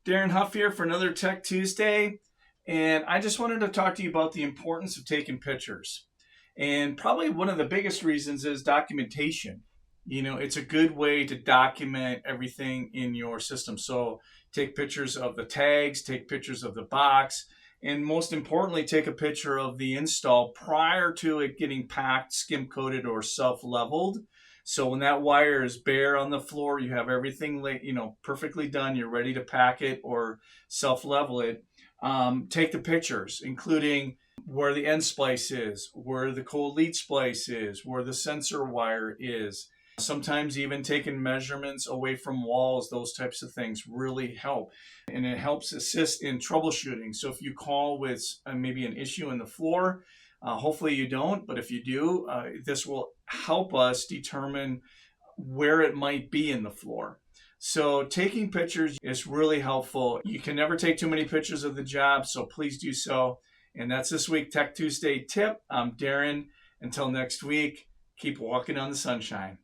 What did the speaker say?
Darren Huff here for another Tech Tuesday, and I just wanted to talk to you about the importance of taking pictures. And probably one of the biggest reasons is documentation. It's a good way to document everything in your system. So take pictures of the tags, take pictures of the box, and most importantly, take a picture of the install prior to it getting packed, skim coated, or self-leveled. So when that wire is bare on the floor, you have everything perfectly done. You're ready to pack it or self-level it. Take the pictures, including where the end splice is, where the cold lead splice is, where the sensor wire is. Sometimes even taking measurements away from walls, those types of things really help. And it helps assist in troubleshooting. So if you call with maybe an issue in the floor, hopefully you don't, but if you do, this will help us determine where it might be in the floor. So taking pictures is really helpful. You can never take too many pictures of the job, so please do so. And that's this week Tech Tuesday tip. I'm Darren. Until next week, keep walking on the sunshine.